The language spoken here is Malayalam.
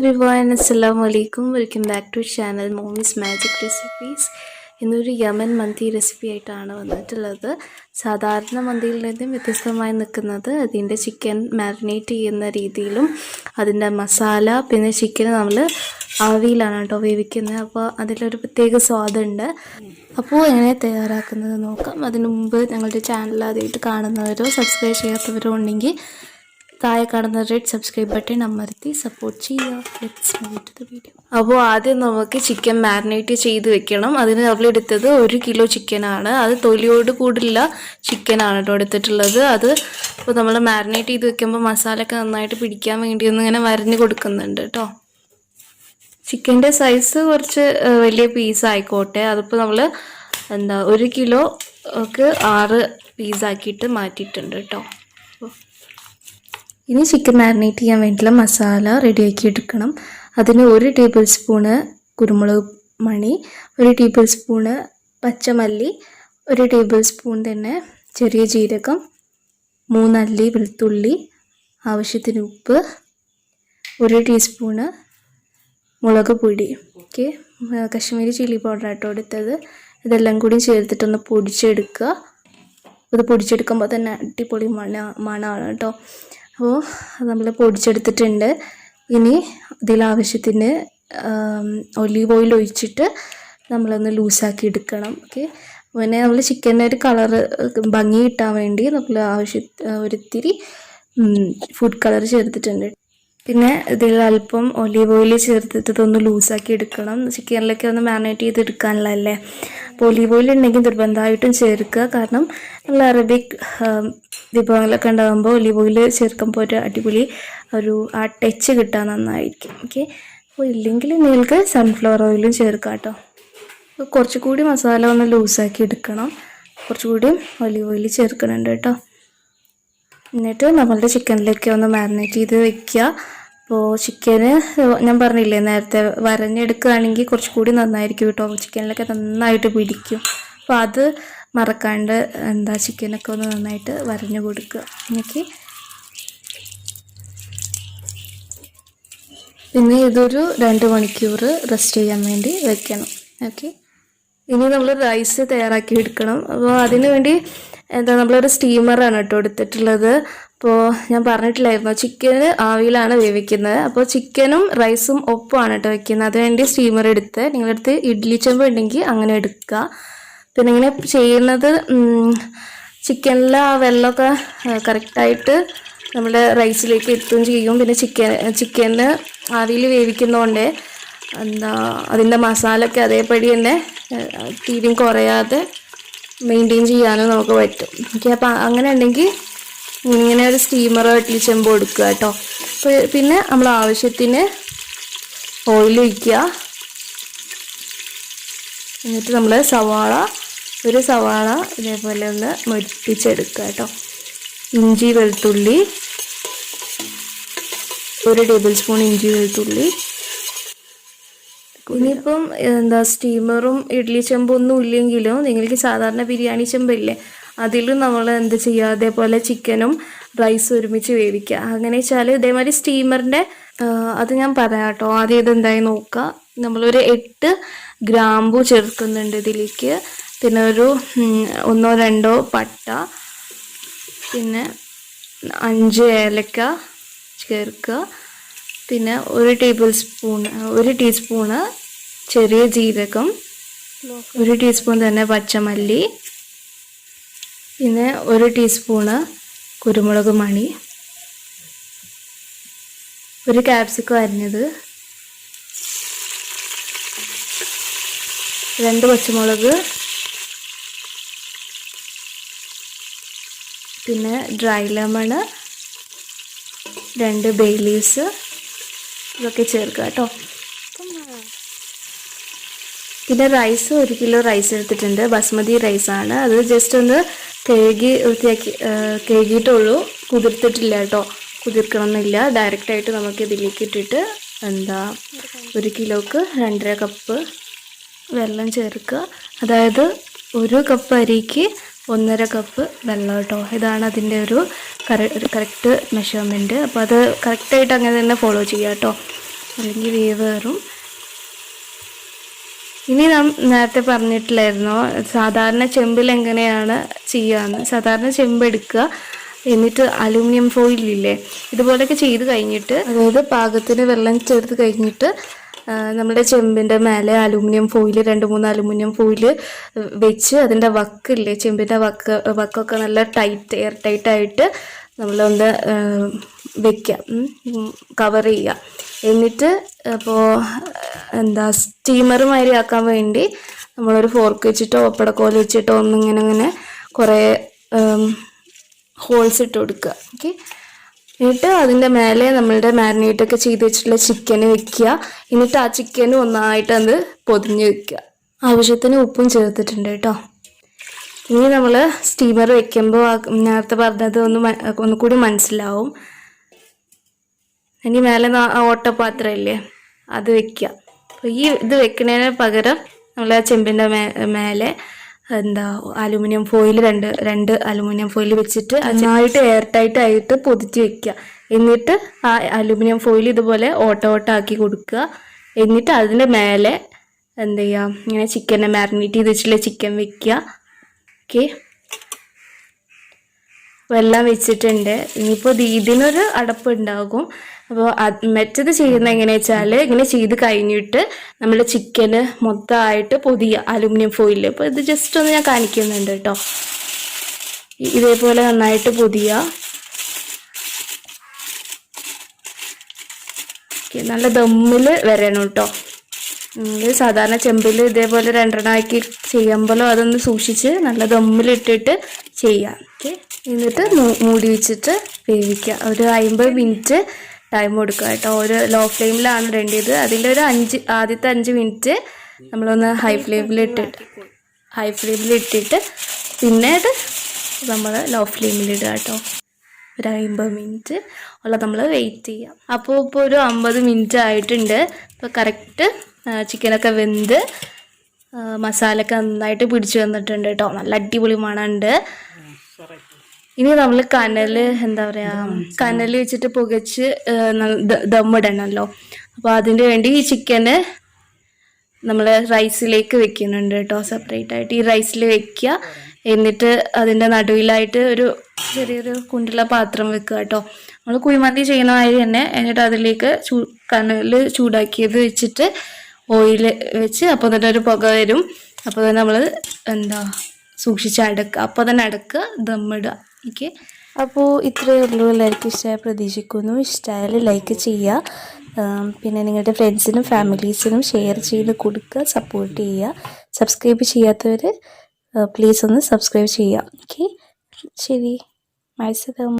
everyone, Assalamualaikum. Welcome back to channel Mommy's Magic Recipes. ഇന്നൊരു യമൻ മന്തി റെസിപ്പി ആയിട്ടാണ് വന്നിട്ടുള്ളത്. സാധാരണ മന്തിയിൽ നിന്നും വ്യത്യസ്തമായി നിൽക്കുന്നത് അതിൻ്റെ ചിക്കൻ മാരിനേറ്റ് ചെയ്യുന്ന രീതിയിലും അതിൻ്റെ മസാല പിന്നെ ചിക്കൻ നമ്മൾ ആവിയിലാണ് കേട്ടോ വേവിക്കുന്നത്. അപ്പോൾ അതിലൊരു പ്രത്യേക സ്വാദുണ്ട്. അപ്പോൾ എങ്ങനെ തയ്യാറാക്കുന്നത് നോക്കാം. അതിനു മുമ്പ് ഞങ്ങളുടെ ചാനൽ ആദ്യമായിട്ട് കാണുന്നവരോ സബ്സ്ക്രൈബ് ചെയ്യാത്തവരോ ഉണ്ടെങ്കിൽ താഴെ കാണുന്ന റെഡ് സബ്സ്ക്രൈബ് ബട്ടൺ അമർത്തി സപ്പോർട്ട് ചെയ്യുക. Let's move to the video. അപ്പോൾ ആദ്യം നമുക്ക് ചിക്കൻ മാരിനേറ്റ് ചെയ്ത് വെക്കണം. അതിന് നമ്മളെടുത്തത് 1 കിലോ ചിക്കനാണ്. അത് തൊലിയോട് കൂടില്ല ചിക്കനാണ് കേട്ടോ എടുത്തിട്ടുള്ളത്. അത് ഇപ്പോൾ നമ്മൾ മാരിനേറ്റ് ചെയ്ത് വെക്കുമ്പോൾ മസാലയൊക്കെ നന്നായിട്ട് പിടിക്കാൻ വേണ്ടി ഒന്നിങ്ങനെ വരഞ്ഞ് കൊടുക്കുന്നുണ്ട് കേട്ടോ. ചിക്കൻ്റെ സൈസ് കുറച്ച് വലിയ പീസ് ആയിക്കോട്ടെ. അതിപ്പോൾ നമ്മൾ 1 കിലോ ഒക്കെ 6 പീസാക്കിയിട്ട് മാറ്റിയിട്ടുണ്ട് കേട്ടോ. ഇനി ചിക്കൻ മാരിനേറ്റ് ചെയ്യാൻ വേണ്ടിയുള്ള മസാല റെഡിയാക്കി എടുക്കണം. അതിന് 1 ടേബിൾ സ്പൂണ് കുരുമുളക് മണി, 1 ടേബിൾ സ്പൂണ് പച്ചമല്ലി, 1 ടേബിൾ സ്പൂൺ തന്നെ ചെറിയ ജീരകം, 3 അല്ലി വെളുത്തുള്ളി, ആവശ്യത്തിന് ഉപ്പ്, 1 ടീസ്പൂണ് മുളക് പൊടി, ഓക്കെ, കശ്മീരി ചില്ലി പൗഡർ ആട്ടോ എടുത്തത്. ഇതെല്ലാം കൂടി ചേർത്തിട്ടൊന്ന് പൊടിച്ചെടുക്കുക. ഇത് പൊടിച്ചെടുക്കുമ്പോൾ തന്നെ അടിപൊളി മണമാണ് കേട്ടോ. അപ്പോൾ നമ്മൾ പൊടിച്ചെടുത്തിട്ടുണ്ട്. ഇനി ഇതിലാവശ്യത്തിന് ഒലീവ് ഓയിൽ ഒഴിച്ചിട്ട് നമ്മളൊന്ന് ലൂസാക്കി എടുക്കണം. ഓക്കെ, പിന്നെ നമ്മൾ ചിക്കൻ്റെ ഒരു കളറ് ഭംഗി കിട്ടാൻ വേണ്ടി നമ്മൾ ഒരിത്തിരി ഫുഡ് കളർ ചേർത്തിട്ടുണ്ട്. പിന്നെ ഇതിൽ അല്പം ഒലീവ് ഓയിൽ ചേർത്തിട്ട് ഇതൊന്ന് ലൂസാക്കി എടുക്കണം. ചിക്കനിലൊക്കെ ഒന്ന് മാരിനേറ്റ് ചെയ്തെടുക്കാനുള്ളതല്ലേ. അപ്പോൾ ഒലീവ് ഓയിൽ ഉണ്ടെങ്കിൽ നിർബന്ധമായിട്ടും ചേർക്കുക. കാരണം നമ്മൾ അറബിക് വിഭവങ്ങളൊക്കെ ഉണ്ടാകുമ്പോൾ ഒലീവ് ഓയിൽ ചേർക്കുമ്പോൾ ഒരു അടിപൊളി ആ ടച്ച് കിട്ടാൻ നന്നായിരിക്കും. ഓക്കെ, അപ്പോൾ ഇല്ലെങ്കിൽ നിങ്ങൾക്ക് സൺഫ്ലവർ ഓയിലും ചേർക്കാം കേട്ടോ. അപ്പോൾ കുറച്ചുകൂടി മസാല ഒന്ന് ലൂസാക്കി എടുക്കണം. കുറച്ചുകൂടി ഒലീവ് ഓയിൽ ചേർക്കുന്നുണ്ട് കേട്ടോ. എന്നിട്ട് നമ്മളുടെ ചിക്കനിലേക്ക് ഒന്ന് മാരിനേറ്റ് ചെയ്ത് വെക്കുക. അപ്പോൾ ചിക്കന് ഞാൻ പറഞ്ഞില്ലേ നേരത്തെ വരഞ്ഞെടുക്കുകയാണെങ്കിൽ കുറച്ചുകൂടി നന്നായിരിക്കും കേട്ടോ. ചിക്കനിലൊക്കെ നന്നായിട്ട് പിടിക്കും. അപ്പോൾ അത് മറക്കാണ്ട് ചിക്കനൊക്കെ ഒന്ന് നന്നായിട്ട് വരഞ്ഞു കൊടുക്കുക. എനിക്ക് പിന്നെ ഇതൊരു 2 മണിക്കൂർ റെസ്റ്റ് ചെയ്യാൻ വേണ്ടി വെക്കണം. ഓക്കെ, ഇനി നമ്മൾ റൈസ് തയ്യാറാക്കി എടുക്കണം. അപ്പോൾ അതിന് വേണ്ടി നമ്മളൊരു സ്റ്റീമറാണ് കേട്ടോ എടുത്തിട്ടുള്ളത്. അപ്പോൾ ഞാൻ പറഞ്ഞിട്ടില്ലായിരുന്നു ചിക്കന് ആവിയിലാണ് വേവിക്കുന്നത്. അപ്പോൾ ചിക്കനും റൈസും ഒപ്പമാണ് കേട്ടോ വെക്കുന്നത്. അതിനുവേണ്ടി സ്റ്റീമർ എടുത്ത് നിങ്ങളുടെ അടുത്ത് ഇഡ്ഡലി ചെമ്പ് ഉണ്ടെങ്കിൽ അങ്ങനെ എടുക്കുക. പിന്നെ ഇങ്ങനെ ചെയ്യുന്നത് ചിക്കനിലെ ആ വെള്ളമൊക്കെ കറക്റ്റായിട്ട് നമ്മുടെ റൈസിലേക്ക് എത്തുകയും ചെയ്യും. പിന്നെ ചിക്കന് ആവിയിൽ വേവിക്കുന്നതുകൊണ്ട് അതിൻ്റെ മസാലയൊക്കെ അതേപടി തന്നെ തീരും കുറയാതെ മെയിൻറ്റെയിൻ ചെയ്യാനും നമുക്ക് പറ്റും. ഓക്കെ, അപ്പോൾ അങ്ങനെ ഉണ്ടെങ്കിൽ ഇങ്ങനെ ഒരു സ്റ്റീമറോ ഇഡ്ഡലി ചെമ്പോ എടുക്കുക കേട്ടോ. പിന്നെ നമ്മൾ ആവശ്യത്തിന് ഓയിൽ ഒഴിക്കുക. എന്നിട്ട് നമ്മൾ ഒരു സവാള ഇതേപോലെ ഒന്ന് മുരിപ്പിച്ചെടുക്കുക കേട്ടോ. ഇഞ്ചി വെളുത്തുള്ളി 1 ടേബിൾ സ്പൂൺ ഇഞ്ചി വെളുത്തുള്ളി. ഇനിയിപ്പം സ്റ്റീമറും ഇഡ്ഡലി ചെമ്പും ഒന്നും ഇല്ലെങ്കിലും നിങ്ങൾക്ക് സാധാരണ ബിരിയാണി ചെമ്പില്ലേ അതിലും നമ്മൾ എന്ത് ചെയ്യുക, അതേപോലെ ചിക്കനും റൈസും ഒരുമിച്ച് വേവിക്കുക. അങ്ങനെ വെച്ചാൽ ഇതേമാതിരി സ്റ്റീമറിൻ്റെ അത് ഞാൻ പറയാം കേട്ടോ. ആദ്യം ഇതെന്തായി നോക്കുക. നമ്മളൊരു 8 ഗ്രാമ്പു ചേർക്കുന്നുണ്ട് ഇതിലേക്ക്. പിന്നെ ഒരു 1-2 പട്ട, പിന്നെ 5 ഏലക്ക ചേർക്കുക. പിന്നെ 1 ടീസ്പൂണ് ചെറിയ ജീരകം, 1 ടീസ്പൂൺ തന്നെ പച്ചമല്ലി, പിന്നെ 1 ടീസ്പൂണ് കുരുമുളക് മണി, 1 കാപ്സിക്കം അരിഞ്ഞത്, 2 പച്ചമുളക്, പിന്നെ ഡ്രൈ ലെമൺ, 2 ബേ ലീവ്സ്, ഇതൊക്കെ ചേർക്കുക കേട്ടോ. പിന്നെ റൈസ് 1 കിലോ റൈസ് എടുത്തിട്ടുണ്ട്. ബസ്മതി റൈസാണ്. അത് ജസ്റ്റ് ഒന്ന് കഴുകിയിട്ടുള്ളൂ, കുതിർത്തിട്ടില്ല കേട്ടോ. കുതിർക്കണമെന്നില്ല. ഡയറക്റ്റായിട്ട് നമുക്ക് ഇതിലേക്ക് ഇട്ടിട്ട് 1 കിലോക്ക് 2.5 കപ്പ് വെള്ളം ചേർക്കുക. അതായത് 1 കപ്പ് അരിക്ക് 1.5 കപ്പ് വെള്ളം കേട്ടോ. ഇതാണ് അതിൻ്റെ ഒരു കറക്റ്റ് മെഷർമെൻറ്റ്. അപ്പോൾ അത് കറക്റ്റായിട്ട് അങ്ങനെ തന്നെ ഫോളോ ചെയ്യുക കേട്ടോ. അല്ലെങ്കിൽ വേവേറും. ഇനി നാം നേരത്തെ പറഞ്ഞിട്ടില്ലായിരുന്നോ സാധാരണ ചെമ്പിൽ എങ്ങനെയാണ് ചെയ്യാന്ന്. സാധാരണ ചെമ്പ് എടുക്കുക, എന്നിട്ട് അലൂമിനിയം ഫോയിലില്ലേ ഇതുപോലെയൊക്കെ ചെയ്ത് കഴിഞ്ഞിട്ട്, അതായത് പാകത്തിന് വെള്ളം ചേർത്ത് കഴിഞ്ഞിട്ട് നമ്മുടെ ചെമ്പിൻ്റെ മേലെ അലൂമിനിയം ഫോയിൽ 2-3 അലൂമിനിയം ഫോയിൽ വെച്ച് അതിൻ്റെ വക്കില്ലേ ചെമ്പിൻ്റെ വക്കൊക്കെ നല്ല എയർ ടൈറ്റായിട്ട് നമ്മളൊന്ന് വെക്കുക, കവർ ചെയ്യുക. എന്നിട്ട് അപ്പോൾ സ്റ്റീമർ മാതിരി ആക്കാൻ വേണ്ടി നമ്മളൊരു ഫോർക്ക് വെച്ചിട്ടോ ഒപ്പടക്കോല് വെച്ചിട്ടോ ഒന്നിങ്ങനെ കുറേ ഹോൾസ് ഇട്ട് കൊടുക്കുക. ഓക്കെ, എന്നിട്ട് അതിൻ്റെ മേലെ നമ്മളുടെ മാരിനേറ്റൊക്കെ ചെയ്ത് വെച്ചിട്ടുള്ള ചിക്കന് വെക്കുക. എന്നിട്ട് ആ ചിക്കനും ഒന്നായിട്ട് പൊതിഞ്ഞ് വെക്കുക. ആവശ്യത്തിന് ഉപ്പും ചേർത്തിട്ടുണ്ട് കേട്ടോ. ഇനി നമ്മൾ സ്റ്റീമർ വെക്കുമ്പോൾ നേരത്തെ പറഞ്ഞത് ഒന്നുകൂടി മനസ്സിലാവും. ഇനി മേലെ ഓട്ടപാത്രമില്ലേ അത് വെക്കുക. അപ്പോൾ ഈ ഇത് വെക്കുന്നതിന് പകരം നമ്മൾ ആ ചെമ്പിൻ്റെ മേലെ അലൂമിനിയം ഫോയിൽ രണ്ട് അലൂമിനിയം ഫോയിൽ വെച്ചിട്ട് നന്നായിട്ട് എയർ ടൈറ്റ് ആയിട്ട് പൊതിച്ച് വെക്കുക. എന്നിട്ട് ആ അലൂമിനിയം ഫോയിൽ ഇതുപോലെ ഓട്ടാക്കി കൊടുക്കുക. എന്നിട്ട് അതിൻ്റെ മേലെ ഇങ്ങനെ ചിക്കനെ മാരിനേറ്റ് ചെയ്ത് വെച്ചിട്ടുള്ള ചിക്കൻ വെക്കുക. ഓക്കെ, എല്ലാം വെച്ചിട്ടുണ്ട്. ഇനിയിപ്പോൾ ഇതിനൊരു അടപ്പ് ഉണ്ടാകും. അപ്പോൾ മറ്റത് ചെയ്യുന്നത് എങ്ങനെയാ വെച്ചാൽ ഇങ്ങനെ ചെയ്ത് കഴിഞ്ഞിട്ട് നമ്മൾ ചിക്കന് മൊത്തമായിട്ട് പൊതിയുക അലൂമിനിയം ഫോയിലിൽ. അപ്പോൾ ഇത് ജസ്റ്റ് ഒന്ന് ഞാൻ കാണിക്കുന്നുണ്ട് കേട്ടോ. ഇതേപോലെ നന്നായിട്ട് പൊതിയുക. നല്ല ദമ്മിൽ വരണം കേട്ടോ. സാധാരണ ചെമ്പിൽ ഇതേപോലെ 2 ആക്കി ചെയ്യുമ്പോഴോ അതൊന്ന് സൂക്ഷിച്ച് നല്ല ദമ്മിലിട്ടിട്ട് ചെയ്യാം. ഓക്കെ, എന്നിട്ട് മൂടി വെച്ചിട്ട് വേവിക്കുക. ഒരു 50 മിനിറ്റ് ടൈം കൊടുക്കുക കേട്ടോ. ഒരു ലോ ഫ്ലെയിമിലാണ് ഇടേണ്ടത്. അതിലൊരു ആദ്യത്തെ 5 മിനിറ്റ് നമ്മളൊന്ന് ഹൈ ഫ്ലെയിമിൽ ഇട്ടിട്ട് പിന്നെ അത് നമ്മൾ ലോ ഫ്ലെയിമിലിടുക കേട്ടോ. ഒരു 50 മിനിറ്റ് ഉള്ള നമ്മൾ വെയിറ്റ് ചെയ്യാം. അപ്പോൾ ഇപ്പോൾ ഒരു 50 മിനിറ്റ് ആയിട്ടുണ്ട്. ഇപ്പോൾ കറക്റ്റ് ചിക്കനൊക്കെ വെന്ത് മസാലയൊക്കെ നന്നായിട്ട് പിടിച്ചു വന്നിട്ടുണ്ട് കേട്ടോ. നല്ല അടിപൊളി മണമുണ്ട്. ഇനി നമ്മൾ കനൽ വെച്ചിട്ട് പുകച്ച് ദമ്മിടണമല്ലോ. അപ്പോൾ അതിന് വേണ്ടി ഈ ചിക്കന് നമ്മൾ റൈസിലേക്ക് വെക്കുന്നുണ്ട് കേട്ടോ. സെപ്പറേറ്റ് ആയിട്ട് ഈ റൈസിൽ വെക്കുക. എന്നിട്ട് അതിൻ്റെ നടുവിലായിട്ട് ഒരു ചെറിയൊരു കുണ്ടുള്ള പാത്രം വെക്കുക കേട്ടോ. നമ്മൾ കുഴിമന്തി ചെയ്യുന്ന മാതിരി തന്നെ. എന്നിട്ട് അതിലേക്ക് കനൽ ചൂടാക്കിയത് വെച്ചിട്ട് ഓയിൽ വെച്ച് അപ്പോൾ തന്നെ ഒരു പുക വരും. അപ്പോൾ തന്നെ നമ്മൾ സൂക്ഷിച്ച് അടക്കുക. അപ്പോൾ തന്നെ അടക്കുക, ദമ്മിടുക. ഓക്കെ, അപ്പോൾ ഇത്രയേ ഉള്ളൂ. എല്ലാവർക്കും ഇഷ്ടമായി പ്രതീക്ഷിക്കുന്നു. ഇഷ്ടമായാൽ ലൈക്ക് ചെയ്യുക. പിന്നെ നിങ്ങളുടെ ഫ്രണ്ട്സിനും ഫാമിലീസിനും ഷെയർ ചെയ്ത് കൊടുക്കുക, സപ്പോർട്ട് ചെയ്യുക. സബ്സ്ക്രൈബ് ചെയ്യാത്തവർ പ്ലീസ് ഒന്ന് സബ്സ്ക്രൈബ് ചെയ്യുക. ഓക്കെ, ശരി. മത്സരം